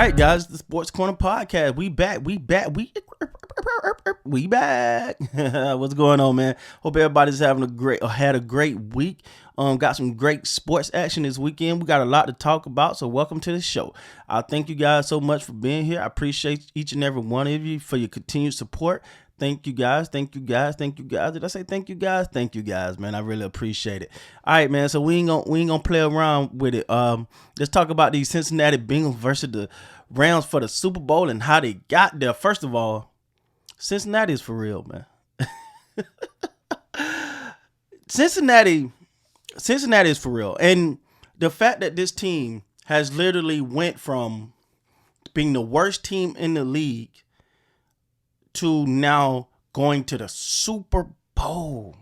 right, guys, the Sports Corner Podcast. We back. What's going on, man? Hope everybody's having had a great week. Got some great sports action this weekend. We got a lot to talk about, so welcome to the show. I thank you guys so much for being here. I appreciate each and every one of you for your continued support. Thank you guys. Did I say thank you guys? Thank you guys, man. I really appreciate it. All right, man. So we ain't gonna play around with it. Let's talk about these Cincinnati Bengals versus the Rams for the Super Bowl and how they got there. First of all, Cincinnati is for real, man. Cincinnati is for real. And the fact that this team has literally went from being the worst team in the league to now going to the Super Bowl.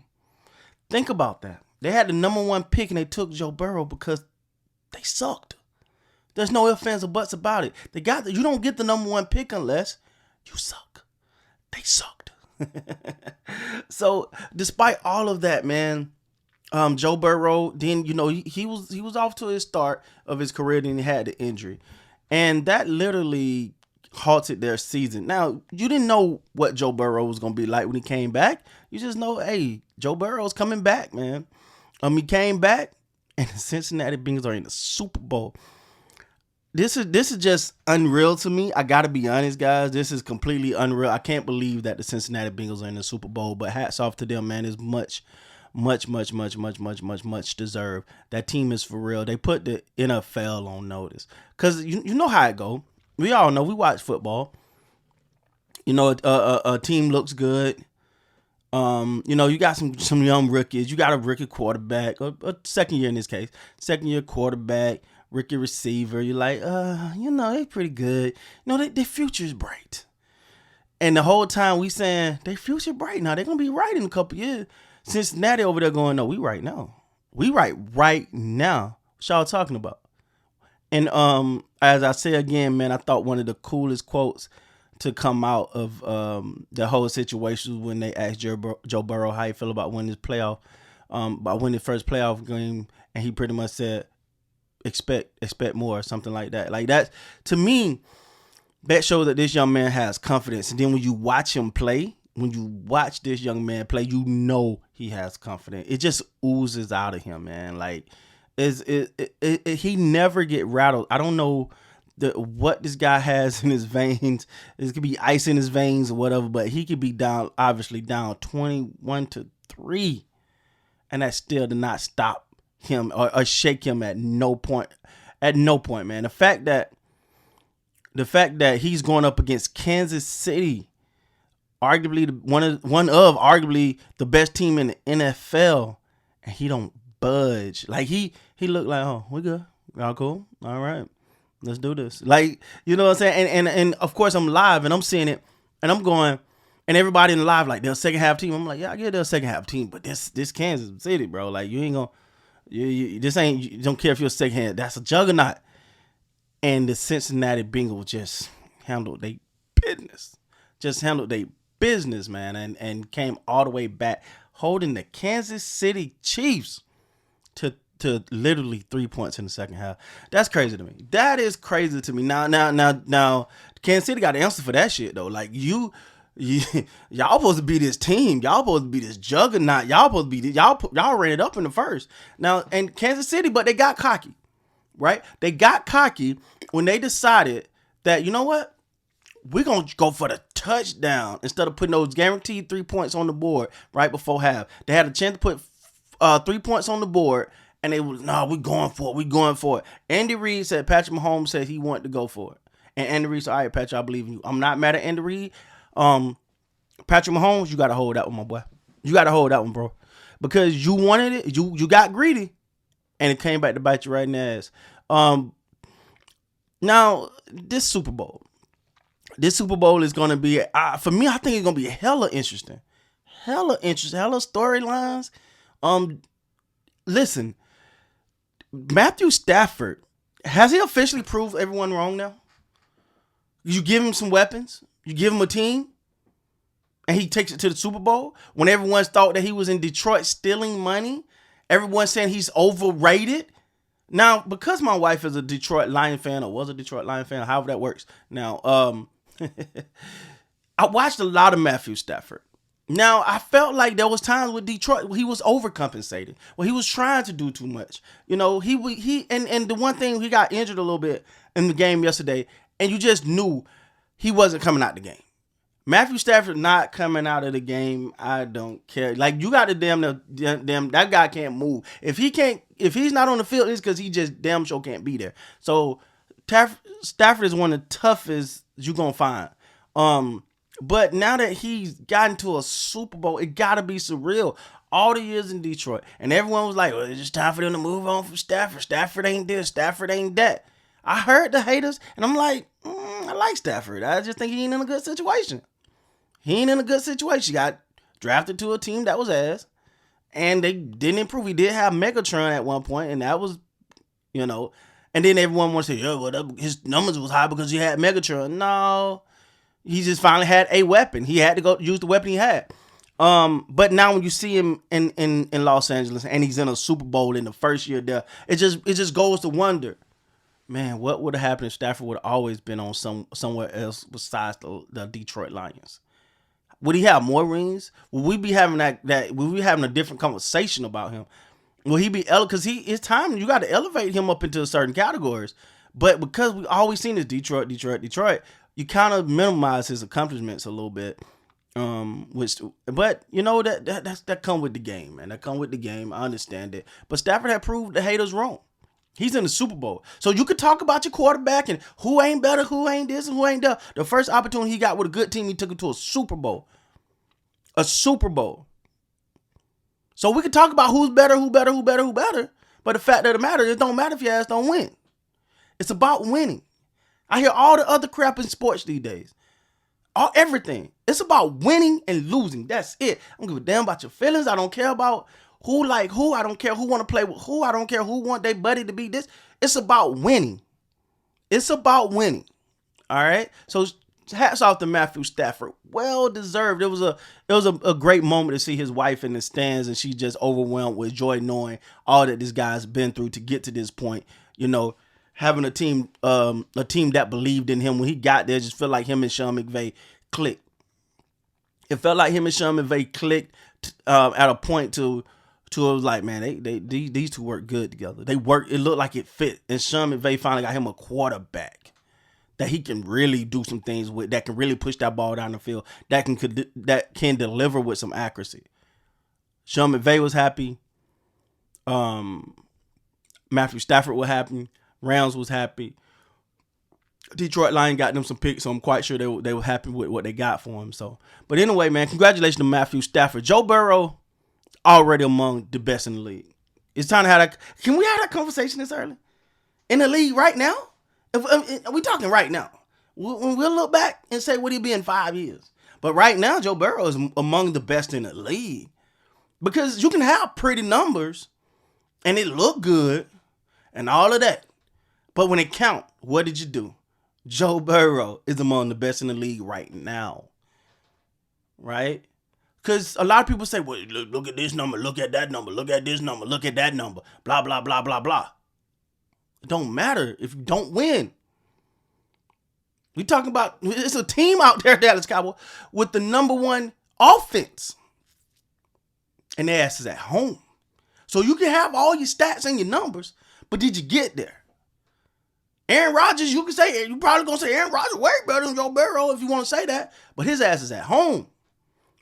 Think about that. They had the number one pick and they took Joe Burrow because they sucked. There's no ifs, ands, or buts about it. You don't get the number one pick unless you suck. They sucked. So despite all of that, man, Joe Burrow, then he was off to his start of his career, then he had the injury, and that literally halted their season. Now, you didn't know what Joe Burrow was going to be like when he came back. You just know, hey, Joe Burrow's coming back, man. He came back, and the Cincinnati Bengals are in the Super Bowl. This is just unreal to me. I got to be honest, guys. This is completely unreal. I can't believe that the Cincinnati Bengals are in the Super Bowl, but hats off to them, man. It's much deserved. That team is for real. They put the NFL on notice because you know how it go. We all know. We watch football. A team looks good. You got some young rookies. You got a rookie quarterback, a second year in this case, second year quarterback, rookie receiver. You're like, they pretty good. Their future is bright. And the whole time we saying their future bright. Now they're gonna be right in a couple years. Cincinnati over there going, no, we right now. We right now. What y'all talking about? And as I say again, man, I thought one of the coolest quotes to come out of the whole situation when they asked Joe Burrow how he feel about winning his first playoff game, and he pretty much said, expect more, or something like that. Like that, to me, that shows that this young man has confidence. And then when you watch him play, when you watch this young man play, you know he has confidence. It just oozes out of him, man. Like, he never get rattled. I don't know what this guy has in his veins. It could be ice in his veins or whatever, but he could be down 21-3, and that still did not stop him or shake him at no point. At no point, man. The fact that he's going up against Kansas City, arguably one of arguably the best team in the NFL, and he don't budge. Like he looked like, oh, we good, y'all cool, all right, let's do this. Like, you know what I'm saying? And of course I'm live and I'm seeing it, and I'm going, and everybody in the live like they're a second half team. I'm like, yeah, I get they're a second half team, but this Kansas City, bro, like you ain't gonna, you don't care if you're a second half. That's a juggernaut. And the Cincinnati Bengals just handled their business, man, and came all the way back, holding the Kansas City Chiefs to literally 3 points in the second half. That's crazy to me. That is crazy to me. Now, Kansas City got the answer for that shit though. Like y'all supposed to be this team. Y'all supposed to be this juggernaut. Y'all supposed to be y'all ran it up in the first. Now, and Kansas City, but they got cocky, right? They got cocky when they decided that, you know what? We're going to go for the touchdown instead of putting those guaranteed 3 points on the board right before half. They had a chance to put 3 points on the board, and they was, no, we're going for it. Andy Reid said, Patrick Mahomes said he wanted to go for it. And Andy Reid said, all right, Patrick, I believe in you. I'm not mad at Andy Reid. Patrick Mahomes, you got to hold that one, my boy. You got to hold that one, bro. Because you wanted it. You got greedy, and it came back to bite you right in the ass. Now, this Super Bowl is going to be, for me, I think it's going to be hella interesting. Hella storylines. Listen, Matthew Stafford, has he officially proved everyone wrong now? You give him some weapons, you give him a team, and he takes it to the Super Bowl when everyone thought that he was in Detroit stealing money. Everyone's saying he's overrated. Now, because my wife is a Detroit Lion fan, or was a Detroit Lion fan, however that works. Now, I watched a lot of Matthew Stafford. Now, I felt like there was times with Detroit where he was overcompensating, where he was trying to do too much. And the one thing, he got injured a little bit in the game yesterday, and you just knew he wasn't coming out the game. Matthew Stafford not coming out of the game, I don't care. Like, you got to damn that guy can't move. If he's not on the field, it's because he just damn sure can't be there. So Stafford is one of the toughest you're gonna find. But now that he's gotten to a Super Bowl, it gotta be surreal. All the years in Detroit, and everyone was like, well, it's just time for them to move on from Stafford. Stafford ain't this, Stafford ain't that. I heard the haters, and I'm like, I like Stafford. I just think he ain't in a good situation. He ain't in a good situation. He got drafted to a team that was ass, and they didn't improve. He did have Megatron at one point, and that was, and then everyone wants to say, his numbers was high because he had Megatron. No, he just finally had a weapon. He had to go use the weapon he had. But now when you see him in Los Angeles and he's in a Super Bowl in the first year there, it just goes to wonder, man, what would have happened if Stafford would have always been on somewhere else besides the Detroit Lions? Would he have more rings? Would we be having that? Would we having a different conversation about him? Will he be because it's time, you got to elevate him up into certain categories. But because we always seen this Detroit, you kind of minimize his accomplishments a little bit. But that come with the game, man. That come with the game. I understand it. But Stafford had proved the haters wrong. He's in the Super Bowl. So you could talk about your quarterback and who ain't better, who ain't this, and who ain't that. The first opportunity he got with a good team, he took him to a Super Bowl. A Super Bowl. So we could talk about who's better, who better. But the fact of the matter, it don't matter if your ass don't win. It's about winning. I hear all the other crap in sports these days. Everything. It's about winning and losing. That's it. I don't give a damn about your feelings. I don't care about who like who. I don't care who want to play with who. I don't care who want their buddy to be this. It's about winning. It's about winning. All right. So hats off to Matthew Stafford. Well deserved. It was a great moment to see his wife in the stands, and she just overwhelmed with joy knowing all that this guy's been through to get to this point. Having a team that believed in him when he got there, just felt like him and Sean McVay clicked. It felt like him and Sean McVay clicked at a point to it was like, man, these two work good together. They work. It looked like it fit. And Sean McVay finally got him a quarterback that he can really do some things with, that can really push that ball down the field, that can deliver with some accuracy. Sean McVay was happy. Matthew Stafford was happy. Rams was happy. Detroit Lions got them some picks, so I'm quite sure they were happy with what they got for him. So, but anyway, man, congratulations to Matthew Stafford. Joe Burrow, already among the best in the league. It's time to have that. Can we have that conversation this early? In the league right now? If we talking right now. We'll look back and say, would he be in 5 years? But right now, Joe Burrow is among the best in the league. Because you can have pretty numbers and it look good and all of that. But when it count, what did you do? Joe Burrow is among the best in the league right now. Right? Because a lot of people say, well, look at this number, look at that number, look at this number, look at that number, blah, blah, blah, blah, blah. It don't matter if you don't win. We talking about, it's a team out there, Dallas Cowboys, with the number one offense. And their ass is at home. So you can have all your stats and your numbers, but did you get there? Aaron Rodgers, you probably going to say Aaron Rodgers way better than Joe Burrow if you want to say that. But his ass is at home.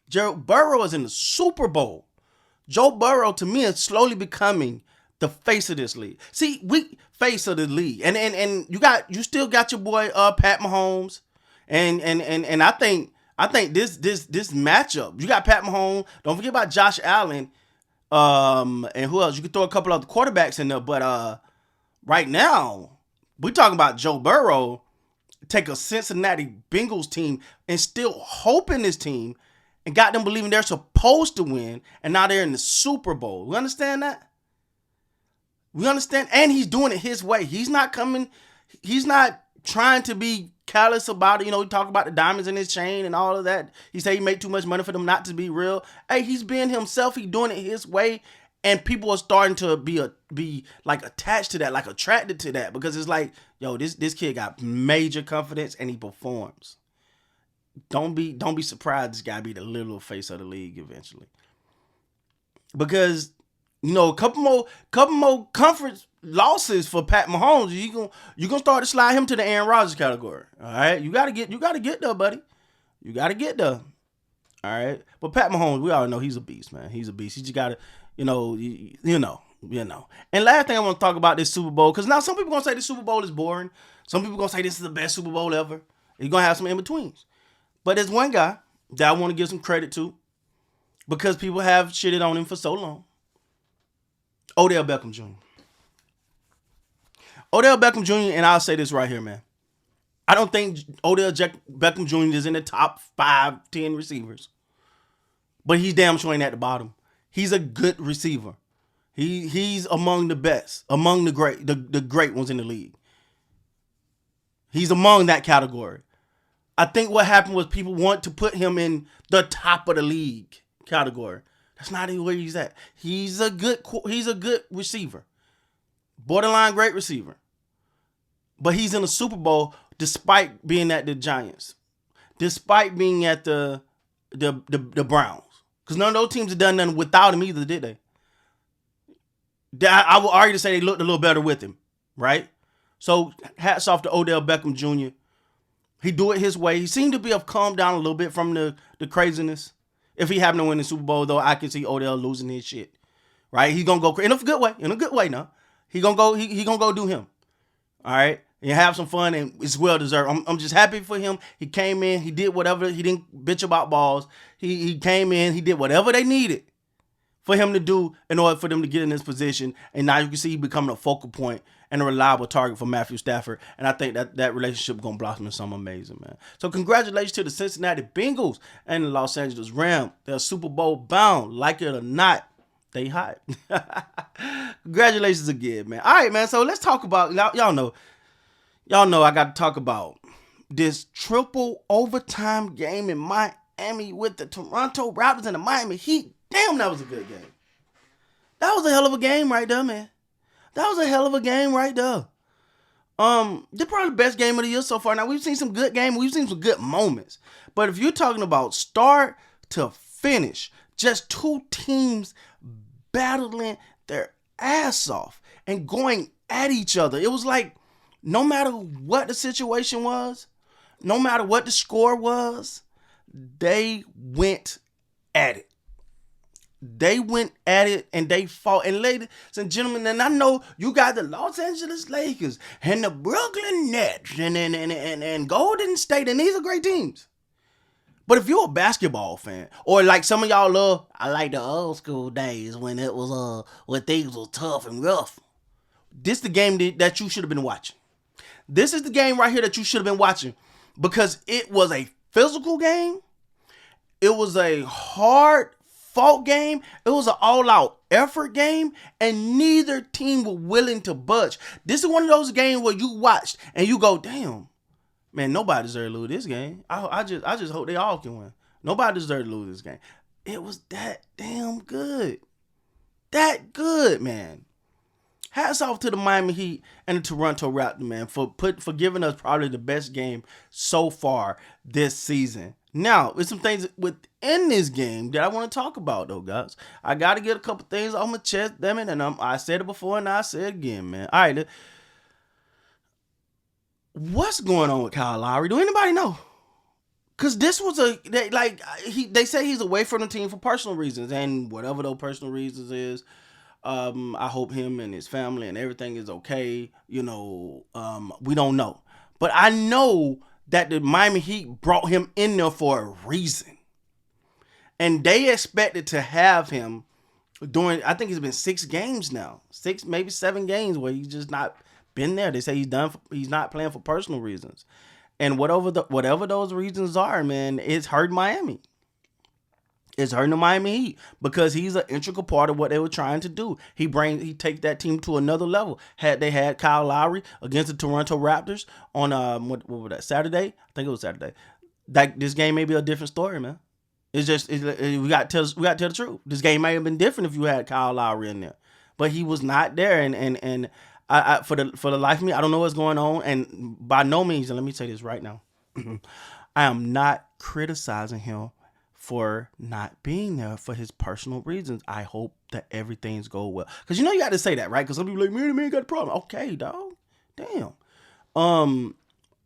Joe Burrow is in the Super Bowl. Joe Burrow, to me, is slowly becoming the face of this league. See, face of the league. And you still got your boy Pat Mahomes. And I think this matchup, you got Pat Mahomes. Don't forget about Josh Allen. And who else? You could throw a couple other quarterbacks in there, but right now, we're talking about Joe Burrow take a Cincinnati Bengals team and still hope in this team and got them believing they're supposed to win, and now they're in the Super Bowl. We understand that? We understand, and he's doing it his way. He's not trying to be callous about it. We talk about the diamonds in his chain and all of that. He said he made too much money for them not to be real. Hey, he's being himself. He's doing it his way, And people are starting to be like attached to that, like attracted to that, because it's like, yo, this kid got major confidence and he performs. Don't be surprised this guy be the little face of the league eventually. Because, a couple more conference losses for Pat Mahomes, you gonna start to slide him to the Aaron Rodgers category. All right, you gotta get there, buddy. You gotta get there. All right, but Pat Mahomes, we all know he's a beast, man. He's a beast. He just gotta, you know. And last thing I want to talk about this Super Bowl, because now some people gonna say the Super Bowl is boring. Some people gonna say this is the best Super Bowl ever. You're gonna have some in betweens. But there's one guy that I want to give some credit to, because people have shitted on him for so long. Odell Beckham Jr. Odell Beckham Jr., and I'll say this right here, man. I don't think Odell Beckham Jr. is in the top 5, 10 receivers. But he's damn sure ain't at the bottom. He's a good receiver. He's among the best, among the great ones in the league. He's among that category. I think what happened was people want to put him in the top of the league category. That's not where he's at. He's a good receiver. Borderline great receiver. But he's in the Super Bowl despite being at the Giants. Despite being at the Browns. Because none of those teams have done nothing without him either, did they? I would argue to say they looked a little better with him. Right? So hats off to Odell Beckham Jr. He do it his way. He seemed to have calmed down a little bit from the craziness. If he happened to win the Super Bowl, though, I can see Odell losing his shit. Right? He's gonna go in a good way. In a good way now. He gonna go do him. All right? And have some fun, and it's well deserved. I'm just happy for him. He came in, he did whatever. He didn't bitch about balls. He came in, he did whatever they needed for him to do in order for them to get in this position. And now you can see he becoming a focal point and a reliable target for Matthew Stafford. And I think that relationship is going to blossom into something amazing, man. So congratulations to the Cincinnati Bengals and the Los Angeles Rams. They're Super Bowl bound, like it or not. They hot. Congratulations again, man. All right, man. So let's talk about, y'all know I got to talk about this triple overtime game in Miami with the Toronto Raptors and the Miami Heat. Damn, that was a good game. That was a hell of a game right there, man. That was a hell of a game right there. This probably the best game of the year so far. Now, we've seen some good games. We've seen some good moments. But if you're talking about start to finish, just two teams battling their ass off and going at each other. It was like, no matter what the situation was, no matter what the score was, they went at it. They went at it and they fought. And ladies and gentlemen, and I know you got the Los Angeles Lakers and the Brooklyn Nets and Golden State, and these are great teams. But if you're a basketball fan, or like some of y'all love, I like the old school days when it was when things were tough and rough. This is the game that you should have been watching. This is the game right here that you should have been watching, because it was a physical game. It was a hard fought game. It was an all-out effort game, and neither team were willing to budge. This is one of those games where you watched and you go, damn, man, nobody deserves to lose this game. I just hope they all can win. Nobody deserves to lose this game. It was that damn good. That good, man. Hats off to the Miami Heat and the Toronto Raptors, man, for giving us probably the best game so far this season. Now, there's some things within this game that I want to talk about, though, guys. I got to get a couple things on my chest, damn it, and I said it before and I said it again, man. All right, what's going on with Kyle Lowry? Do anybody know? Because this was they say he's away from the team for personal reasons, and whatever those personal reasons is, I hope him and his family and everything is okay. We don't know. But I know that the Miami Heat brought him in there for a reason. And they expected to have him during, I think it's been 6 games now. 6, maybe 7 games where he's just not been there. They say he's not playing for personal reasons. And whatever those reasons are, man, it's hurt Miami. It's hurting the Miami Heat because he's an integral part of what they were trying to do. He take that team to another level. They had Kyle Lowry against the Toronto Raptors on what was that, Saturday? I think it was Saturday. This game may be a different story, man. We got to tell the truth. This game might have been different if you had Kyle Lowry in there, but he was not there. And I for the life of me, I don't know what's going on. And by no means, and let me say this right now, I am not criticizing him for not being there for his personal reasons. I hope that everything's go well. Because you got to say that, right? Because some people like, man, got a problem. Okay, dog. Damn.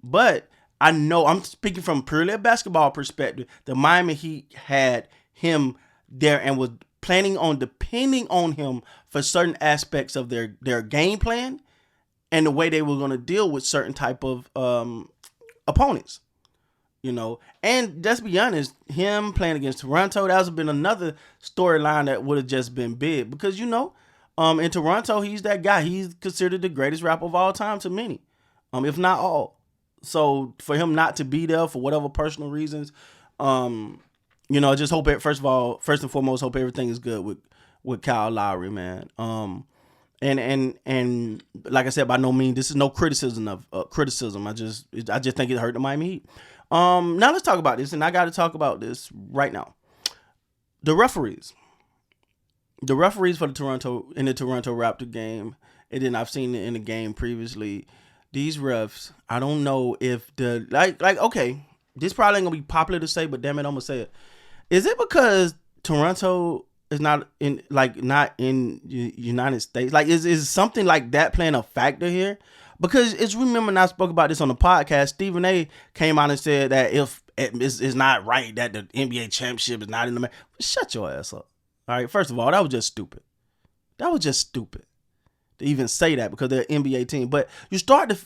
But I know I'm speaking from purely a basketball perspective. The Miami Heat had him there and was planning on depending on him for certain aspects of their game plan and the way they were going to deal with certain type of opponents. And let's be honest, him playing against Toronto, that would have been another storyline that would have just been big because, in Toronto, he's that guy. He's considered the greatest rapper of all time to many, if not all. So for him not to be there for whatever personal reasons, I just hope first and foremost, hope everything is good with Kyle Lowry, man. And like I said, by no means, this is no criticism of criticism. I just think it hurt the Miami Heat. Now let's talk about this, and I got to talk about this right now. The referees for the Toronto Raptor game, and then I've seen it in the game previously. These refs, I don't know if okay, this probably ain't gonna be popular to say, but damn it, I'm gonna say it. Is it because Toronto is not in United States? Like, is something like that playing a factor here? Because remember, and I spoke about this on the podcast, Stephen A came out and said that if it's not right that the NBA championship is not in the shut your ass up. All right, first of all, that was just stupid. To even say that because they're an NBA team. But you start to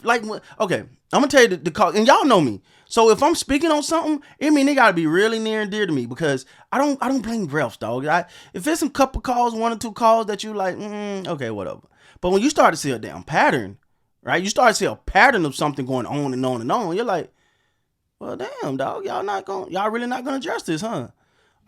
okay, I'm gonna tell you the call, and y'all know me. So if I'm speaking on something, they gotta be really near and dear to me because I don't blame refs, dog. If there's some couple calls, 1 or 2 calls that you like, okay, whatever. But when you start to see a damn pattern, right? You start to see a pattern of something going on and on and on. You're like, well, damn, dog, y'all really not gonna address this, huh?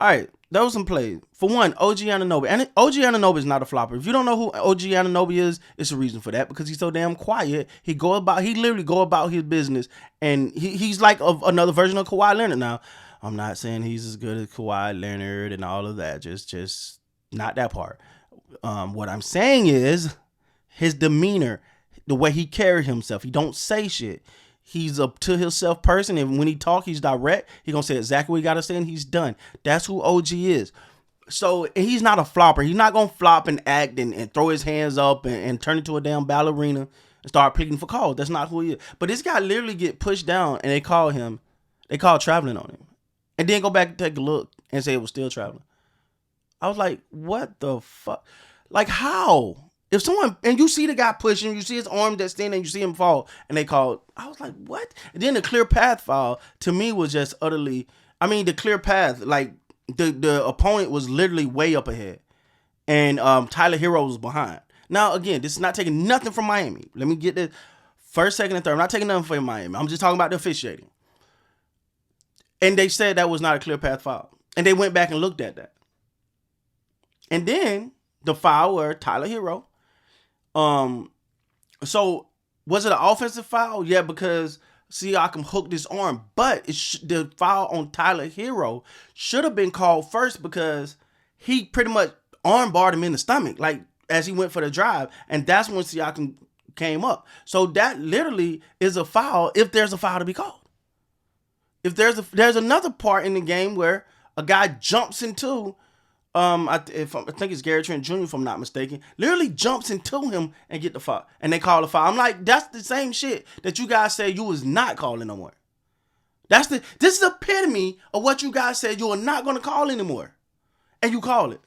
All right, there was some plays. For one, OG Anunoby. And OG Anunoby is not a flopper. If you don't know who OG Anunoby is, it's a reason for that because he's so damn quiet. He literally go about his business, and he's like another version of Kawhi Leonard. Now, I'm not saying he's as good as Kawhi Leonard and all of that. Just not that part. What I'm saying is his demeanor, the way he carried himself. He don't say shit. He's a to himself person, and when he talk, he's direct. He gonna say exactly what he gotta say, and he's done. That's who OG is. So he's not a flopper. He's not gonna flop and act and throw his hands up and turn into a damn ballerina and start pleading for calls. That's not who he is. But this guy literally get pushed down, and they call traveling on him, and then go back and take a look and say it was still traveling. I was like, what the fuck? Like, how? If someone, and you see the guy pushing, you see his arm that's standing, you see him fall, and they called, I was like, what? And then the clear path foul, to me, was just utterly, the clear path, like, the opponent was literally way up ahead, and Tyler Hero was behind. Now, again, this is not taking nothing from Miami. Let me get this first, second, and third. I'm not taking nothing from Miami. I'm just talking about the officiating. And they said that was not a clear path foul. And they went back and looked at that. And then the foul where Tyler Hero, so was it an offensive foul? Yeah, because Siakam hooked his arm, but the foul on Tyler Hero should have been called first because he pretty much arm barred him in the stomach, like as he went for the drive, and that's when Siakam came up. So that literally is a foul if there's a foul to be called. If there's another part in the game where a guy jumps into I think it's Gary Trent Jr. if I'm not mistaken, literally jumps into him and get the foul, and they call the foul. I'm like, that's the same shit that you guys said you was not calling no more. This is the epitome of what you guys said you are not going to call anymore, and you call it.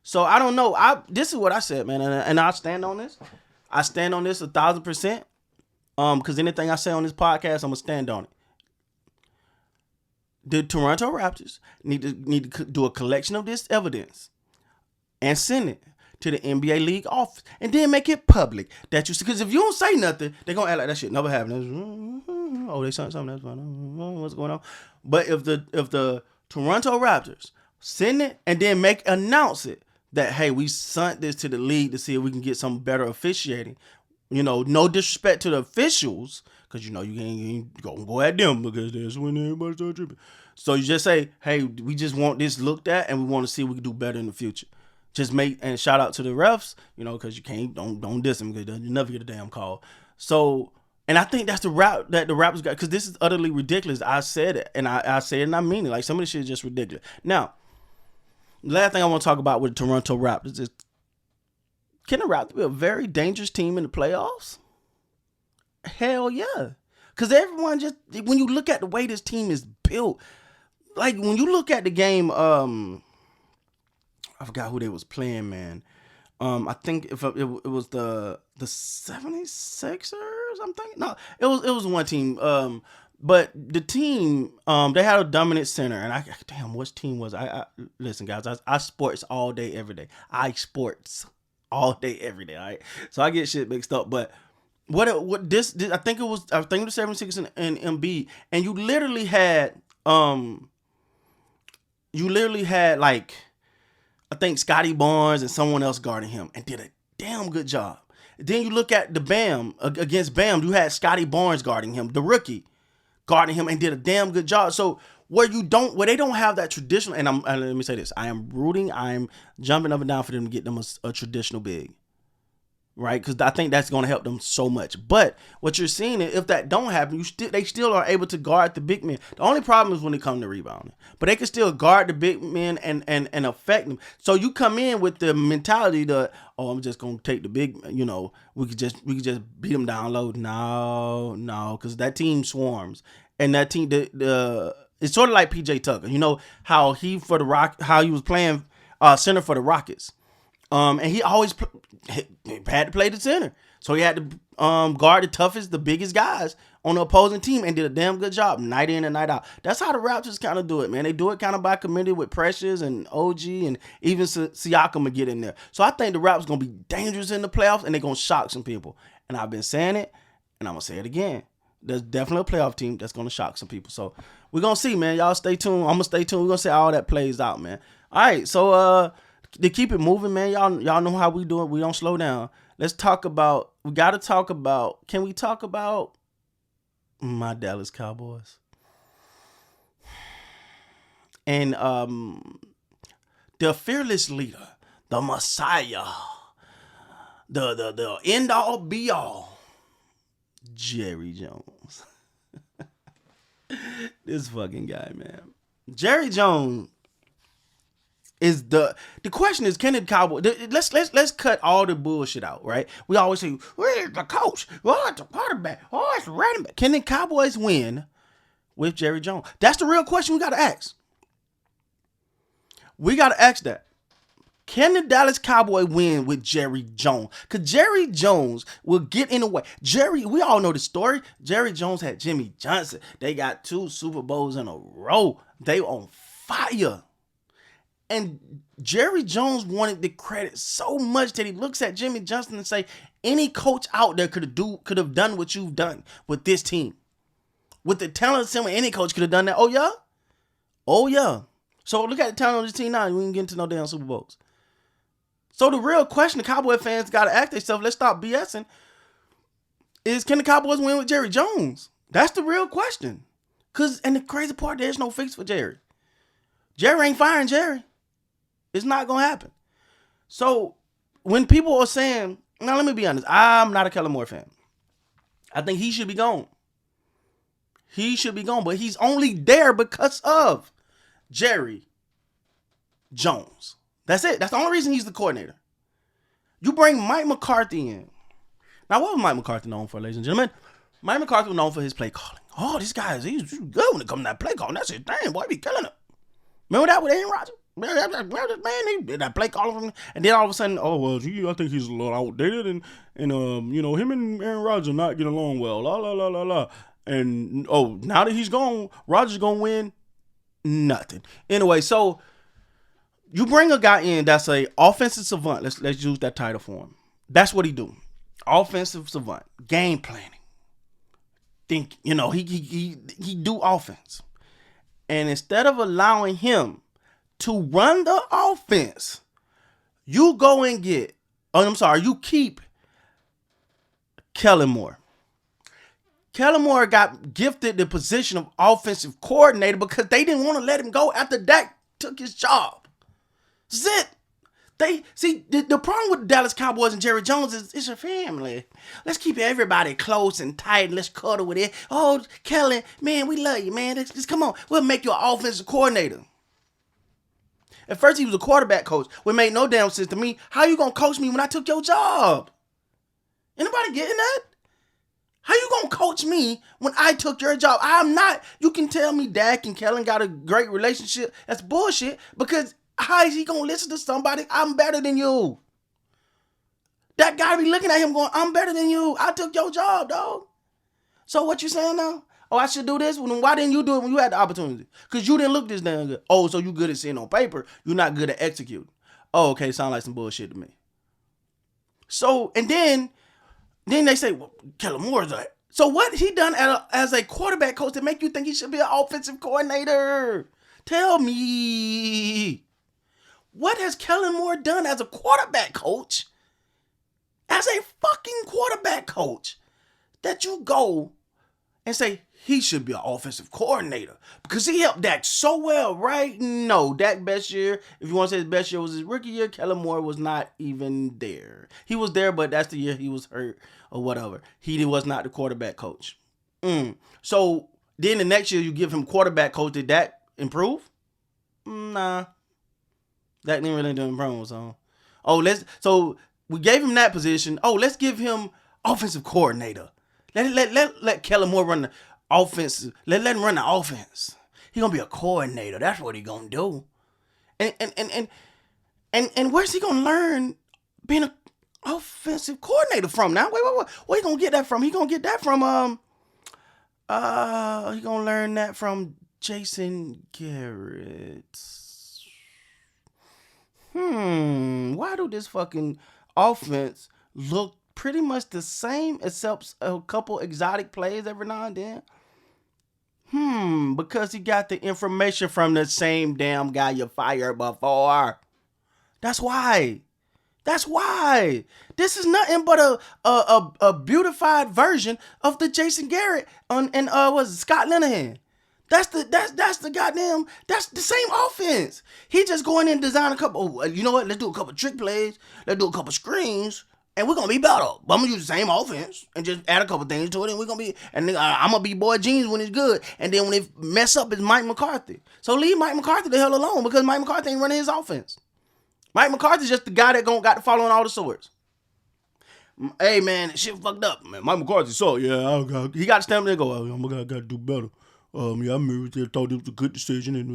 So I don't know. This is what I said, man, and I stand on this. I stand on this 1,000%. Because anything I say on this podcast, I'm gonna stand on it. The Toronto Raptors need to do a collection of this evidence and send it to the NBA league office and then make it public that you see. Because if you don't say nothing, they're going to act like that shit never happened. Oh, they said something that's going on. What's going on? But if the Toronto Raptors send it and then announce it that, hey, we sent this to the league to see if we can get some better officiating. No disrespect to the officials, because you know you ain't gonna go at them because that's when everybody start tripping. So you just say, hey, we just want this looked at and we want to see if we can do better in the future. Just make, and shout out to the refs, you know, because you can't, don't diss them because you never get a damn call. So, and I think that's the route that the Raptors got, because this is utterly ridiculous. I said it, and I say it and I mean it. Like, some of this shit is just ridiculous. Now, last thing I want to talk about with the Toronto Raptors is, can the Raptors be a very dangerous team in the playoffs? Hell yeah. Because everyone just, when you look at the way this team is built, like when you look at the game, I forgot who they was playing, man. I think if it was the 76ers, I'm thinking. No, it was one team. But the team, they had a dominant center, and damn, which team was I listen, guys, I sports all day, every day. I sports all day, every day. All right, so I get shit mixed up. But what this I think it was the 76ers and Embiid, and you literally had like, I think Scotty Barnes and someone else guarding him and did a damn good job. Then you look at the Bam, against Bam, you had Scotty Barnes guarding him, the rookie, guarding him, and did a damn good job. So where they don't have that traditional, and let me say this, I'm jumping up and down for them to get them a traditional big. Right, because I think that's going to help them so much. But what you're seeing is, if that don't happen, they still are able to guard the big men. The only problem is when it comes to rebounding, but they can still guard the big men and affect them. So you come in with the mentality that, oh, I'm just going to take the big, you know, we could just beat them down low. No, because that team swarms, and that team it's sort of like PJ Tucker. You know how he was playing center for the Rockets. And he always had to play the center. So he had to guard the biggest guys on the opposing team, and did a damn good job night in and night out. That's how the Raptors kind of do it, man. They do it kind of by committee with Precious and OG, and even Siakam will get in there. So I think the Raptors going to be dangerous in the playoffs, and they're going to shock some people. And I've been saying it, and I'm going to say it again. There's definitely a playoff team that's going to shock some people. So we're going to see, man. Y'all stay tuned. I'm going to stay tuned. We're going to see how all that plays out, man. All right, so to keep it moving, man, y'all know how we do it. We don't slow down. Can we talk about my Dallas Cowboys? And the fearless leader, the Messiah, the end all be all, Jerry Jones. This fucking guy, man. Jerry Jones is the question is, can the Cowboys, let's cut all the bullshit out, right? We always say, where's the coach? Oh, it's the quarterback. Oh, it's the running back. Can the Cowboys win with Jerry Jones? That's the real question we got to ask. We got to ask that. Can the Dallas Cowboys win with Jerry Jones? Because Jerry Jones will get in the way. We all know the story. Jerry Jones had Jimmy Johnson. They got 2 Super Bowls in a row. They on fire. And Jerry Jones wanted the credit so much that he looks at Jimmy Johnson and say, any coach out there could have done what you've done with this team. With the talent of any coach could have done that. Oh, yeah? Oh, yeah. So look at the talent of this team now. We ain't getting to no damn Super Bowls. So the real question the Cowboy fans got to ask themselves, let's stop BSing, is, can the Cowboys win with Jerry Jones? That's the real question. And the crazy part, there's no fix for Jerry. Jerry ain't firing Jerry. It's not going to happen. So when people are saying, now let me be honest, I'm not a Kellen Moore fan. I think he should be gone. He should be gone, but he's only there because of Jerry Jones. That's it. That's the only reason he's the coordinator. You bring Mike McCarthy in. Now, what was Mike McCarthy known for, ladies and gentlemen? Mike McCarthy was known for his play calling. Oh, this guy, he's good when it comes to that play calling. That's his thing. Boy, he be killing it. Remember that with Aaron Rodgers? Man, he did that play calling from, and then all of a sudden, oh well, I think he's a little outdated, and you know, him and Aaron Rodgers not getting along well. La la la la la. And now that he's gone, Rodgers gonna win nothing. Anyway, so you bring a guy in that's a offensive savant. Let's use that title for him. That's what he do. Offensive savant, game planning. Think, he do offense, and instead of allowing him to run the offense, you keep Kellen Moore. Kellen Moore got gifted the position of offensive coordinator because they didn't want to let him go after Dak took his job. That's it. They see the problem with the Dallas Cowboys and Jerry Jones is it's a family. Let's keep everybody close and tight and let's cuddle with it. Oh, Kellen, man, we love you, man. Just come on. We'll make you an offensive coordinator. At first, he was a quarterback coach, which made no damn sense to me. How you gonna coach me when I took your job? Anybody getting that? How you gonna coach me when I took your job? I'm not. You can tell me Dak and Kellen got a great relationship. That's bullshit because how is he gonna listen to somebody? I'm better than you. That guy be looking at him going, I'm better than you. I took your job, dog. So what you saying now? Oh, I should do this? Why didn't you do it when you had the opportunity? Because you didn't look this damn good. Oh, so you good at seeing on paper. You're not good at executing. Oh, okay. Sound like some bullshit to me. So, and then they say, well, Kellen Moore's like, so what he done as a quarterback coach to make you think he should be an offensive coordinator? Tell me. What has Kellen Moore done as a quarterback coach? As a fucking quarterback coach that you go and say he should be an offensive coordinator because he helped Dak so well, right? No, Dak best year, if you want to say his best year was his rookie year, Kellen Moore was not even there. He was there, but that's the year he was hurt or whatever. He was not the quarterback coach. So then the next year you give him quarterback coach. Did Dak improve? Nah. Dak didn't really do improve. So we gave him that position. Oh, let's give him offensive coordinator. Let Kellen Moore run the offense. Let him run the offense. He gonna be a coordinator. That's what he gonna do. And where's he gonna learn being an offensive coordinator from now? Wait. Where he gonna get that from? He gonna get that from he gonna learn that from Jason Garrett. Why do this fucking offense look pretty much the same except a couple exotic plays every now and then? Because he got the information from the same damn guy you fired before. That's why. This is nothing but a beautified version of the Jason Garrett and was it Scott Linehan. That's the goddamn, that's the same offense. He just go in and design a couple, you know what, let's do a couple trick plays, let's do a couple screens, and we're going to be better. But I'm going to use the same offense and just add a couple things to it, and we're going to be, and I'm going to be boy jeans when it's good, and then when it mess up, it's Mike McCarthy. So leave Mike McCarthy the hell alone, because Mike McCarthy ain't running his offense. Mike McCarthy's just the guy that got to follow on all the swords. Hey, man, shit fucked up. Man, Mike McCarthy saw, he got to stand there and go, I got to do better. I remember thought it was a good decision. And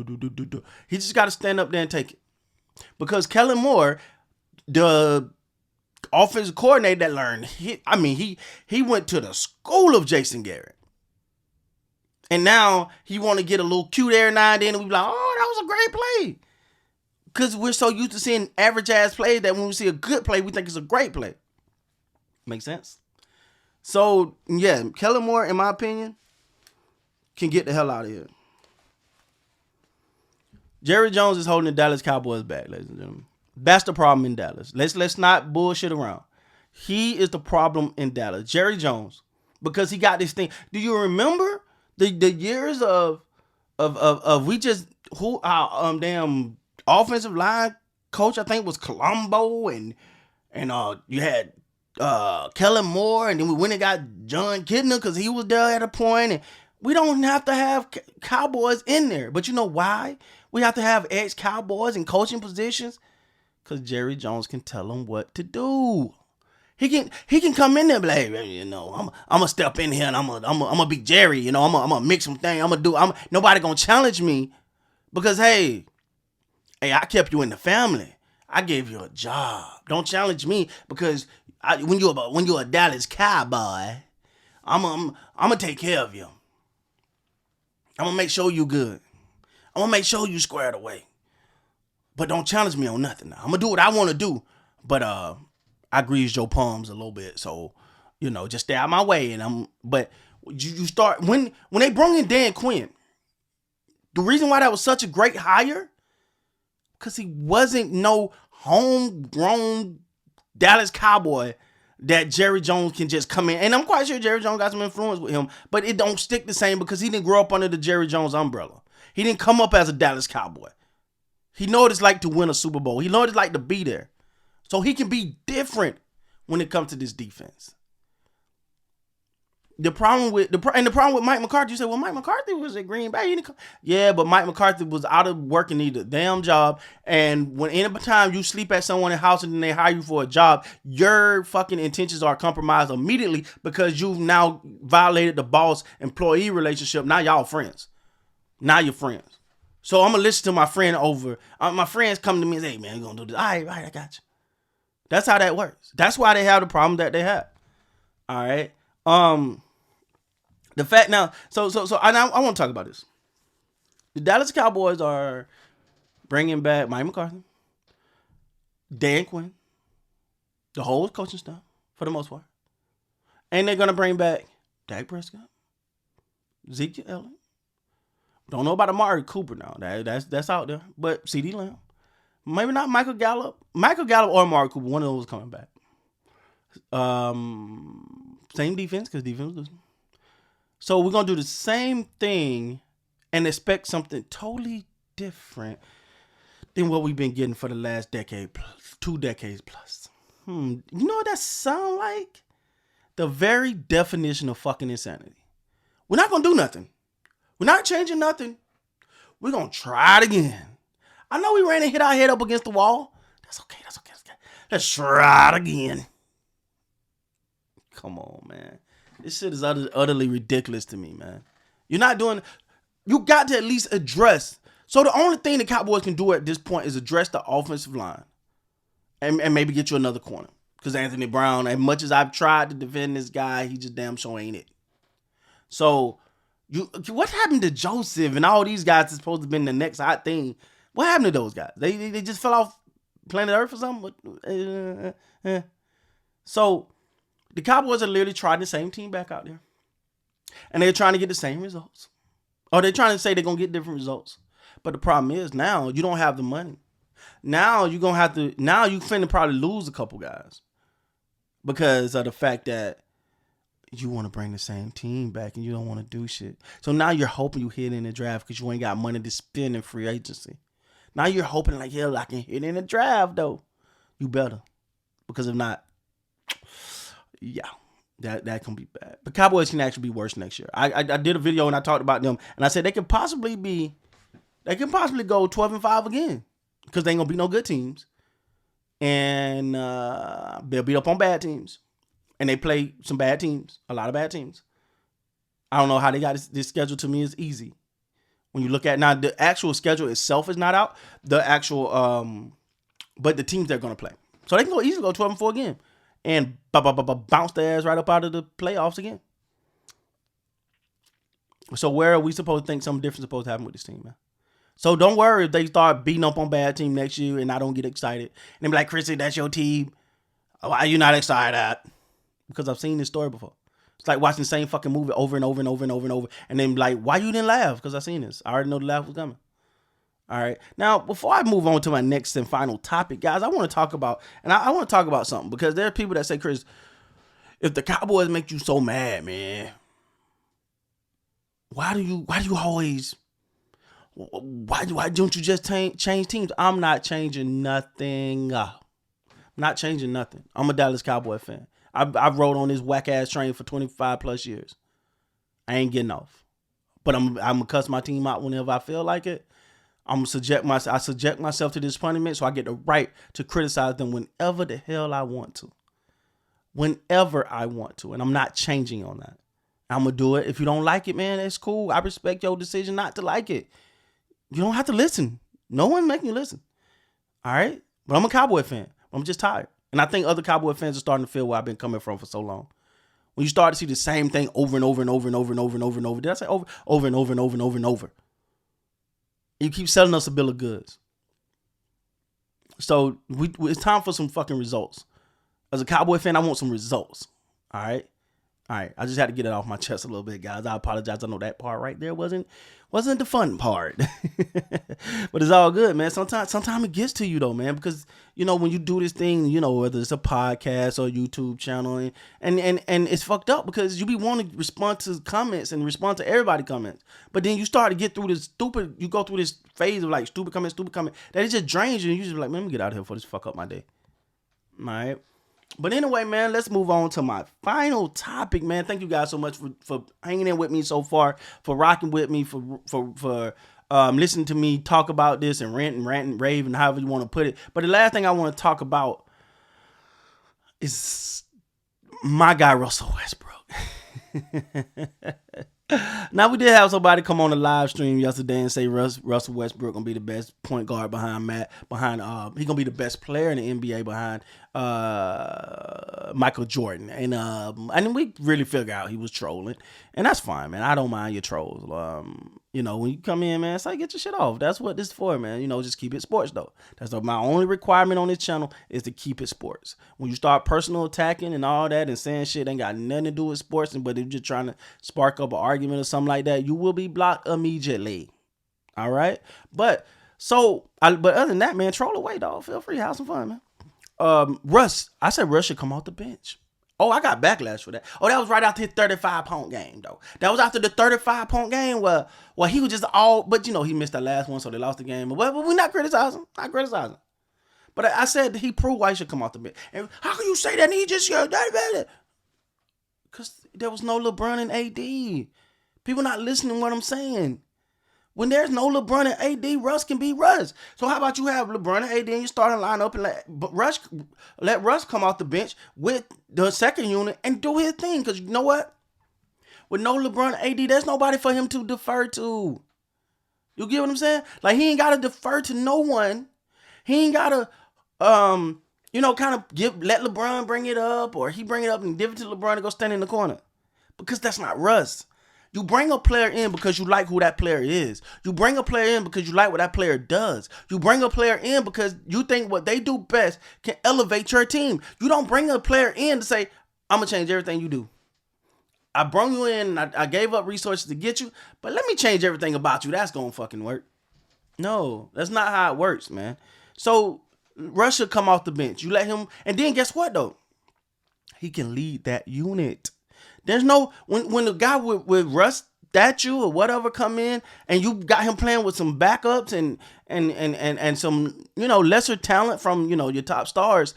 he just got to stand up there and take it. Because Kellen Moore, the offensive coordinator that learned, he went to the school of Jason Garrett. And now he want to get a little cute every now and then and we be like, oh, that was a great play. Because we're so used to seeing average ass plays that when we see a good play, we think it's a great play. Make sense? So, yeah, Kellen Moore, in my opinion, can get the hell out of here. Jerry Jones is holding the Dallas Cowboys back, ladies and gentlemen. That's the problem in Dallas. Let's not bullshit around. He is the problem in Dallas. Jerry Jones, because he got this thing. Do you remember the years of we just our damn offensive line coach? I think was Colombo and you had Kellen Moore, and then we went and got John Kidner because he was there at a point. And we don't have to have Cowboys in there. But you know why? We have to have ex-Cowboys in coaching positions. Because Jerry Jones can tell them what to do. He can come in there and be like, hey, I'm going to step in here and I'm going to be Jerry. I'm going to mix some things. Nobody going to challenge me. Because, hey, I kept you in the family. I gave you a job. Don't challenge me because when you're a Dallas Cowboy, I'm going to take care of you. I'm going to make sure you good. I'm going to make sure you squared away. But don't challenge me on nothing now. I'm going to do what I want to do. But I greased your palms a little bit. So, just stay out my way. But you start, when they brought in Dan Quinn, the reason why that was such a great hire, because he wasn't no homegrown Dallas Cowboy that Jerry Jones can just come in. And I'm quite sure Jerry Jones got some influence with him, but it don't stick the same because he didn't grow up under the Jerry Jones umbrella. He didn't come up as a Dallas Cowboy. He know what it's like to win a Super Bowl. He know what it's like to be there. So he can be different when it comes to this defense. The problem with Mike McCarthy, you say, well, Mike McCarthy was at Green Bay. Yeah, but Mike McCarthy was out of work and needed a damn job. And when any time you sleep at someone's house and then they hire you for a job, your fucking intentions are compromised immediately because you've now violated the boss-employee relationship. Now y'all friends. Now you're friends. So I'm going to listen to my friend over. My friends come to me and say, hey, man, you're going to do this. All right, I got you. That's how that works. That's why they have the problem that they have. All right. The fact now, so I want to talk about this. The Dallas Cowboys are bringing back Mike McCarthy, Dan Quinn, the whole coaching staff for the most part, and they're gonna bring back Dak Prescott, Zeke Elliott. Don't know about Amari Cooper now. That's out there, but CeeDee Lamb, maybe not Michael Gallup or Amari Cooper. One of those coming back. Same defense because defense was losing. So we're going to do the same thing and expect something totally different than what we've been getting for the last decade plus, 2 decades plus. You know what that sound like? The very definition of fucking insanity. We're not going to do nothing. We're not changing nothing. We're going to try it again. I know we ran and hit our head up against the wall. That's okay. Let's try it again. Come on, man. This shit is utterly ridiculous to me, man. You're not doing... You got to at least address... So the only thing the Cowboys can do at this point is address the offensive line. And maybe get you another corner. Because Anthony Brown, as much as I've tried to defend this guy, he just damn sure ain't it. So, what happened to Joseph and all these guys is supposed to have been the next hot thing? What happened to those guys? They just fell off planet Earth or something? So... The Cowboys are literally trying the same team back out there. And they're trying to get the same results. Or they're trying to say they're going to get different results. But the problem is now you don't have the money. Now you're going to have to, now you finna probably lose a couple guys. Because of the fact that you want to bring the same team back and you don't want to do shit. So now you're hoping you hit in the draft because you ain't got money to spend in free agency. Now you're hoping like, hell, I can hit in the draft though. You better. Because if not, yeah, that can be bad. The Cowboys can actually be worse next year. I did a video and I talked about them and I said they can possibly go 12-5 again because they ain't gonna be no good teams and they'll beat up on bad teams and they play some bad teams, a lot of bad teams. I don't know how they got this schedule. To me is easy when you look at now the actual schedule itself is not out. The actual but the teams they're gonna play, so they can easily go 12-4 again. And bounce their ass right up out of the playoffs again. So where are we supposed to think something different supposed to happen with this team, man? So don't worry if they start beating up on bad team next year and I don't get excited. And they be like, Chrissy, that's your team. Why are you not excited? Because I've seen this story before. It's like watching the same fucking movie over and over and over and over and over. And then like, why you didn't laugh? Because I've seen this. I already know the laugh was coming. All right. Now, before I move on to my next and final topic, guys, I want to talk about, and I want to talk about something because there are people that say, Chris, if the Cowboys make you so mad, man, why don't you just change teams? I'm not changing nothing. Not changing nothing. I'm a Dallas Cowboy fan. I've rode on this whack ass train for 25 plus years. I ain't getting off, but I'm gonna cuss my team out whenever I feel like it. I subject myself to this punishment so I get the right to criticize them whenever the hell I want to. Whenever I want to. And I'm not changing on that. I'm going to do it. If you don't like it, man, that's cool. I respect your decision not to like it. You don't have to listen. No one making you listen. All right? But I'm a Cowboy fan. I'm just tired. And I think other Cowboy fans are starting to feel where I've been coming from for so long. When you start to see the same thing over and over and over and over and over and over and over. Did I say over and over and over and over and over? You keep selling us a bill of goods. So it's time for some fucking results. As a Cowboy fan, I want some results. All right? All right, I just had to get it off my chest a little bit, guys. I apologize. I know that part right there wasn't the fun part, but it's all good, man. Sometimes it gets to you though, man, because when you do this thing, whether it's a podcast or YouTube channel, and it's fucked up because you be wanting to respond to comments and respond to everybody's comments, but then you start to get through this you go through this phase of like stupid comment, that it just drains you, and you just be like, man, let me get out of here before this fuck up my day. All right. But anyway, man, let's move on to my final topic, man. Thank you guys so much for hanging in with me so far, for rocking with me, for listening to me talk about this and rant and rave and however you want to put it. But the last thing I want to talk about is my guy, Russell Westbrook. Now, we did have somebody come on the live stream yesterday and say Russell Westbrook gonna be the best point guard behind he gonna be the best player in the NBA behind Michael Jordan, and we really figured out he was trolling, and that's fine, man. I don't mind your trolls. When you come in, man, it's like, get your shit off. That's what this is for, man. Just keep it sports though. That's my only requirement on this channel is to keep it sports. When you start personal attacking and all that and saying shit ain't got nothing to do with sports, but if you're just trying to spark up an argument or something like that, you will be blocked immediately. All right, but other than that, man, troll away, dog. Feel free, have some fun, man. Russ, I said Russ should come off the bench. Oh, I got backlash for that. Oh, that was right after his 35-point game, though. That was after the 35-point game where he was just but he missed the last one, so they lost the game. But we're not criticizing. But I said he proved why he should come off the bench. And how can you say that? And he just because there was no LeBron and AD. People not listening to what I'm saying. When there's no LeBron and AD, Russ can be Russ. So how about you have LeBron and AD in your starting lineup and let Russ come off the bench with the second unit and do his thing? Because you know what? With no LeBron and AD, there's nobody for him to defer to. You get what I'm saying? Like, he ain't got to defer to no one. He ain't got to, kind of let LeBron bring it up, or he bring it up and give it to LeBron and go stand in the corner. Because that's not Russ. You bring a player in because you like who that player is. You bring a player in because you like what that player does. You bring a player in because you think what they do best can elevate your team. You don't bring a player in to say, I'm going to change everything you do. I brought you in, I gave up resources to get you, but let me change everything about you. That's going to fucking work. No, that's not how it works, man. So Russ should come off the bench. You let him, and then guess what, though? He can lead that unit. There's no, when the guy with Russ statue or whatever come in and you got him playing with some backups and some, lesser talent from, your top stars,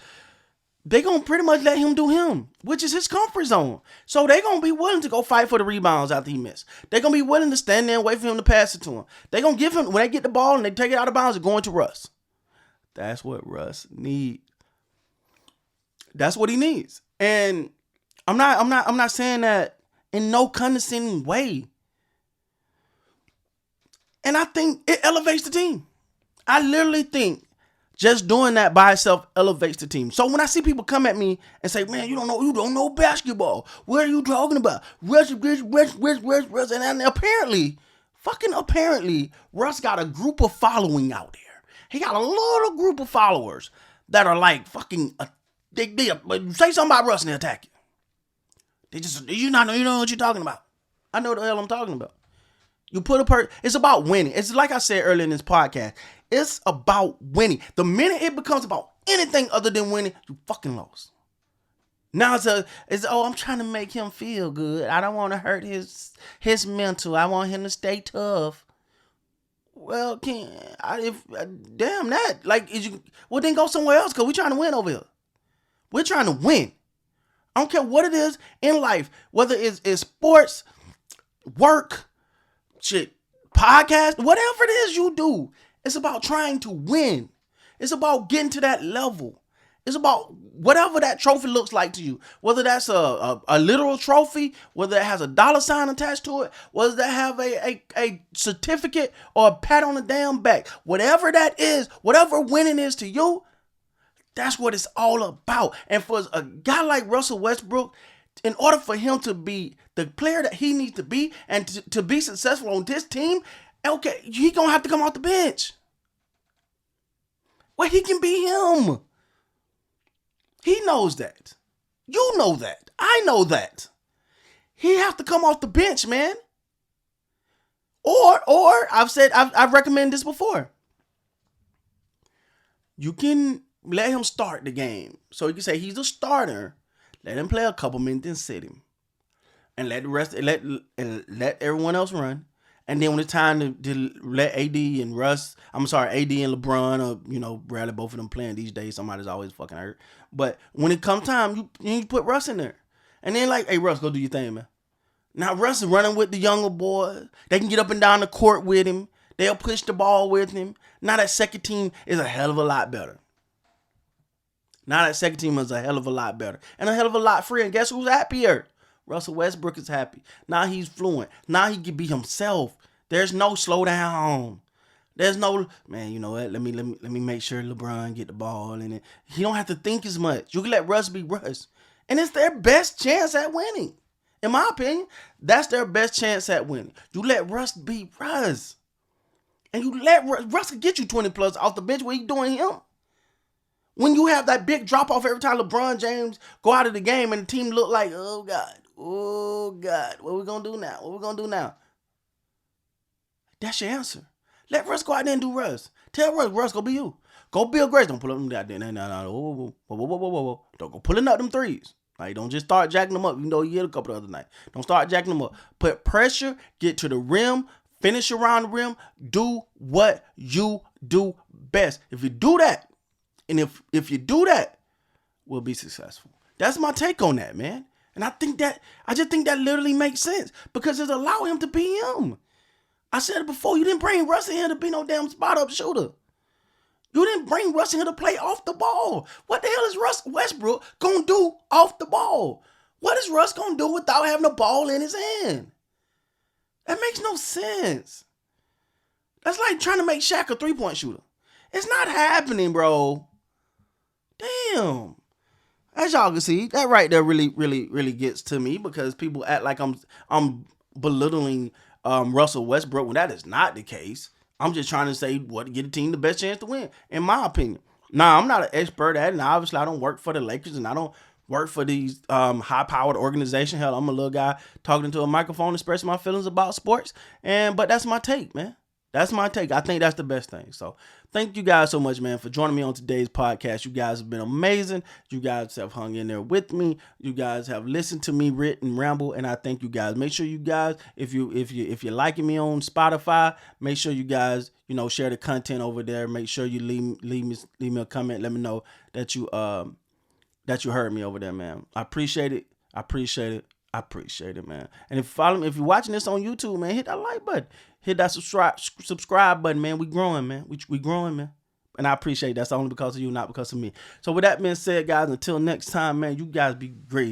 they going to pretty much let him do him, which is his comfort zone. So they going to be willing to go fight for the rebounds after he missed. They're going to be willing to stand there and wait for him to pass it to him. They're going to give him, when they get the ball and they take it out of bounds, they're going to Russ. That's what Russ needs. That's what he needs. And I'm not saying that in no condescending way. And I think it elevates the team. I literally think just doing that by itself elevates the team. So when I see people come at me and say, man, you don't know basketball. What are you talking about? Russ. And apparently, Russ got a group of following out there. He got a little group of followers that are like fucking, they say something about Russ and they attack you. They just, you know what you're talking about. I know what the hell I'm talking about. You put it's about winning. It's like I said earlier in this podcast. It's about winning. The minute it becomes about anything other than winning, you fucking lost. Now I'm trying to make him feel good. I don't want to hurt his mental. I want him to stay tough. Well, damn that. Like, then go somewhere else because we're trying to win over here. We're trying to win. I don't care what it is in life, whether it's sports, work, shit, podcast, whatever it is you do. It's about trying to win. It's about getting to that level. It's about whatever that trophy looks like to you. Whether that's a literal trophy, whether it has a dollar sign attached to it, whether that have a certificate or a pat on the damn back. Whatever that is, whatever winning is to you, that's what it's all about. And for a guy like Russell Westbrook, in order for him to be the player that he needs to be and to be successful on this team, okay, he gonna have to come off the bench. Well, he can be him. He knows that. You know that. I know that. he have to come off the bench, man. Or I've recommended this before. You can let him start the game. So you can say he's the starter. Let him play a couple minutes and sit him. And let the rest let everyone else run. And then when it's time to let AD and Russ, AD and LeBron, or Bradley, both of them playing these days, somebody's always fucking hurt. But when it comes time, you put Russ in there. And then hey Russ, go do your thing, man. Now Russ is running with the younger boys. They can get up and down the court with him. They'll push the ball with him. Now that second team is a hell of a lot better. And a hell of a lot freer. And guess who's happier? Russell Westbrook is happy. Now he's fluent. Now he can be himself. There's no slow down. There's no, man, you know what? Let me make sure LeBron get the ball in it. He don't have to think as much. You can let Russ be Russ. And it's their best chance at winning. In my opinion, that's their best chance at winning. You let Russ be Russ. And you let Russ get you 20 plus off the bench. What you doing him? When you have that big drop off every time LeBron James go out of the game and the team look like, oh God, what we gonna do now? That's your answer. Let Russ go out there and do Russ. Tell Russ, go be you. Go Bill Grace. Don't pull up them goddamn. No. Whoa. Don't go pulling up them threes. Like, don't just start jacking them up. You know, you hit a couple the other night. Don't start jacking them up. Put pressure, get to the rim, finish around the rim, do what you do best. If you do that, and if you do that, we'll be successful. That's my take on that, man. And I just think that literally makes sense because it allow him to be him. I said it before, you didn't bring Russ in here to be no damn spot-up shooter. You didn't bring Russ in here to play off the ball. What the hell is Russ Westbrook going to do off the ball? What is Russ going to do without having the ball in his hand? That makes no sense. That's like trying to make Shaq a three-point shooter. It's not happening, bro. Damn. As y'all can see, that right there really gets to me because people act like I'm belittling Russell Westbrook when that is not the case. I'm just trying to say what to get a team the best chance to win, in my opinion. Now, I'm not an expert at it, and obviously I don't work for the Lakers, and I don't work for these high-powered organizations. Hell, I'm a little guy talking into a microphone, expressing my feelings about sports, but that's my take, man. That's my take. I think that's the best thing. So thank you guys so much, man, for joining me on today's podcast. You guys have been amazing. You guys have hung in there with me. You guys have listened to me writ and ramble, and I thank you guys. Make sure you guys, if you're liking me on Spotify, make sure you guys, share the content over there. Make sure you leave me a comment. Let me know that you heard me over there, man. I appreciate it. I appreciate it, man. And if you're watching this on YouTube, man, hit that like button. Hit that subscribe button, man. We growing, man. We growing, man. And I appreciate that's only because of you, not because of me. So with that being said, guys, until next time, man, you guys be great.